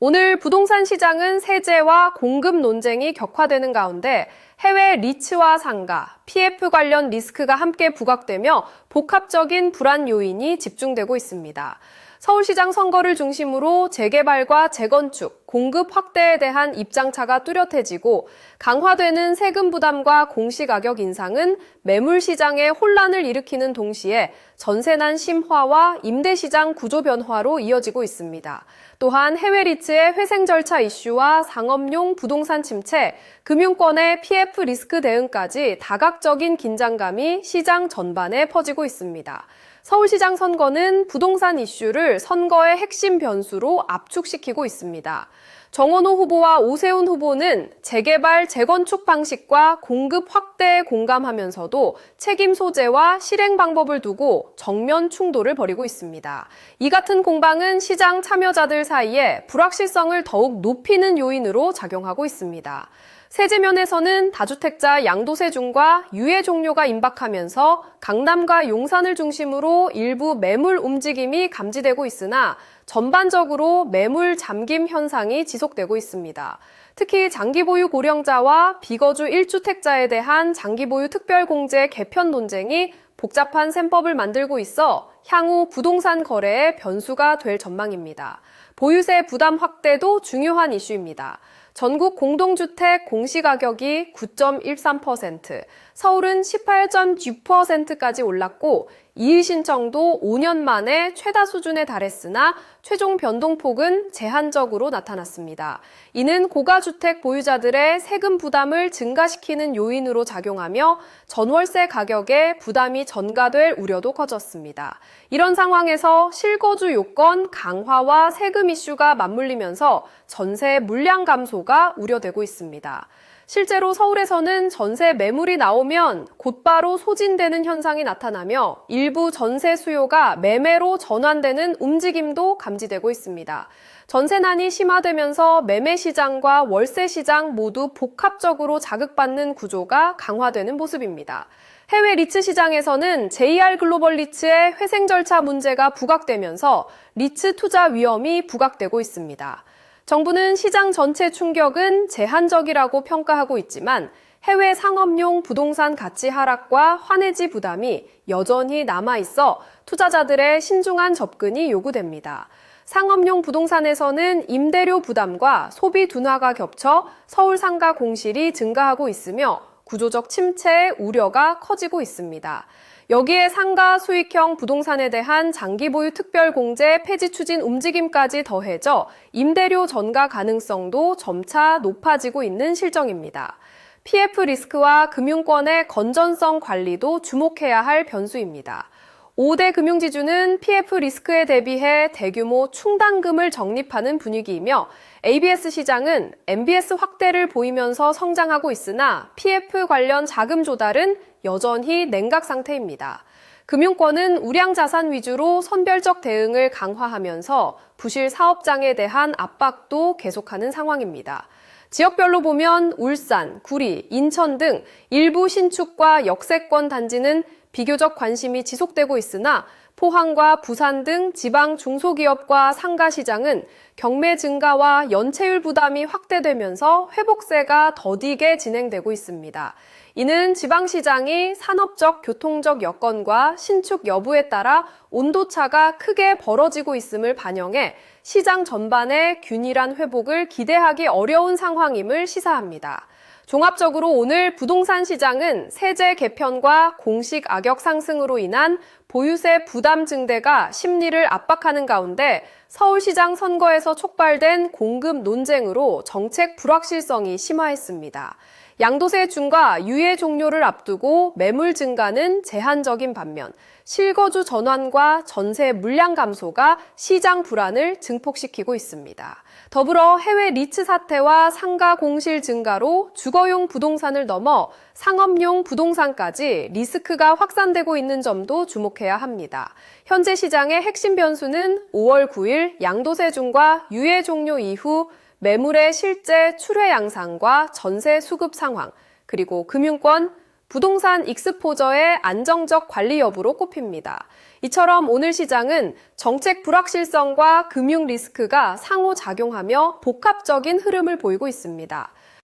오늘 부동산 시장은 세제와 공급 논쟁이 격화되는 가운데 해외 리츠와 상가, PF 관련 리스크가 함께 부각되며 복합적인 불안 요인이 집중되고 있습니다. 서울시장 선거를 중심으로 재개발과 재건축, 공급 확대에 대한 입장차가 뚜렷해지고 강화되는 세금 부담과 공시가격 인상은 매물 시장에 혼란을 일으키는 동시에 전세난 심화와 임대시장 구조 변화로 이어지고 있습니다. 또한 해외 리츠의 회생 절차 이슈와 상업용 부동산 침체, 금융권의 PF 리스크 대응까지 다각적인 긴장감이 시장 전반에 퍼지고 있습니다. 서울시장 선거는 부동산 이슈를 선거의 핵심 변수로 압축시키고 있습니다. 정원호 후보와 오세훈 후보는 재개발, 재건축 방식과 공급 확대에 공감하면서도 책임 소재와 실행 방법을 두고 정면 충돌을 벌이고 있습니다. 이 같은 공방은 시장 참여자들 사이에 불확실성을 더욱 높이는 요인으로 작용하고 있습니다. 세제 면에서는 다주택자 양도세중과 유예 종료가 임박하면서 강남과 용산을 중심으로 일부 매물 움직임이 감지되고 있으나 전반적으로 매물 잠김 현상이 지속되고 있습니다. 특히 장기보유 고령자와 비거주 1주택자에 대한 장기보유 특별공제 개편 논쟁이 복잡한 셈법을 만들고 있어 향후 부동산 거래의 변수가 될 전망입니다. 보유세 부담 확대도 중요한 이슈입니다. 전국 공동주택 공시가격이 9.13%, 서울은 18.6%까지 올랐고 이의 신청도 5년 만에 최다 수준에 달했으나 최종 변동폭은 제한적으로 나타났습니다. 이는 고가주택 보유자들의 세금 부담을 증가시키는 요인으로 작용하며 전월세 가격에 부담이 전가될 우려도 커졌습니다. 이런 상황에서 실거주 요건 강화와 세금 이슈가 맞물리면서 전세 물량 감소가 우려되고 있습니다. 실제로 서울에서는 전세 매물이 나오면 곧바로 소진되는 현상이 나타나며 일부 전세 수요가 매매로 전환되는 움직임도 감지되고 있습니다. 전세난이 심화되면서 매매 시장과 월세 시장 모두 복합적으로 자극받는 구조가 강화되는 모습입니다. 해외 리츠 시장에서는 JR 글로벌 리츠의 회생 절차 문제가 부각되면서 리츠 투자 위험이 부각되고 있습니다. 정부는 시장 전체 충격은 제한적이라고 평가하고 있지만 해외 상업용 부동산 가치 하락과 환해지 부담이 여전히 남아있어 투자자들의 신중한 접근이 요구됩니다. 상업용 부동산에서는 임대료 부담과 소비 둔화가 겹쳐 서울 상가 공실이 증가하고 있으며 구조적 침체의 우려가 커지고 있습니다. 여기에 상가 수익형 부동산에 대한 장기보유 특별공제 폐지 추진 움직임까지 더해져 임대료 전가 가능성도 점차 높아지고 있는 실정입니다. PF 리스크와 금융권의 건전성 관리도 주목해야 할 변수입니다. 5대 금융지주는 PF 리스크에 대비해 대규모 충당금을 적립하는 분위기이며 ABS 시장은 MBS 확대를 보이면서 성장하고 있으나 PF 관련 자금 조달은 여전히 냉각 상태입니다. 금융권은 우량 자산 위주로 선별적 대응을 강화하면서 부실 사업장에 대한 압박도 계속하는 상황입니다. 지역별로 보면 울산, 구리, 인천 등 일부 신축과 역세권 단지는 비교적 관심이 지속되고 있으나 포항과 부산 등 지방 중소기업과 상가 시장은 경매 증가와 연체율 부담이 확대되면서 회복세가 더디게 진행되고 있습니다. 이는 지방시장이 산업적, 교통적 여건과 신축 여부에 따라 온도차가 크게 벌어지고 있음을 반영해 시장 전반의 균일한 회복을 기대하기 어려운 상황임을 시사합니다. 종합적으로 오늘 부동산 시장은 세제 개편과 공식 악역 상승으로 인한 보유세 부담 증대가 심리를 압박하는 가운데 서울시장 선거에서 촉발된 공급 논쟁으로 정책 불확실성이 심화했습니다. 양도세 중과 유예 종료를 앞두고 매물 증가는 제한적인 반면 실거주 전환과 전세 물량 감소가 시장 불안을 증폭시키고 있습니다. 더불어 해외 리츠 사태와 상가 공실 증가로 주거용 부동산을 넘어 상업용 부동산까지 리스크가 확산되고 있는 점도 주목해야 합니다. 현재 시장의 핵심 변수는 5월 9일 양도세 중과 유예 종료 이후 매물의 실제 출회 양상과 전세 수급 상황, 그리고 금융권, 부동산 익스포저의 안정적 관리 여부로 꼽힙니다. 이처럼 오늘 시장은 정책 불확실성과 금융 리스크가 상호작용하며 복합적인 흐름을 보이고 있습니다.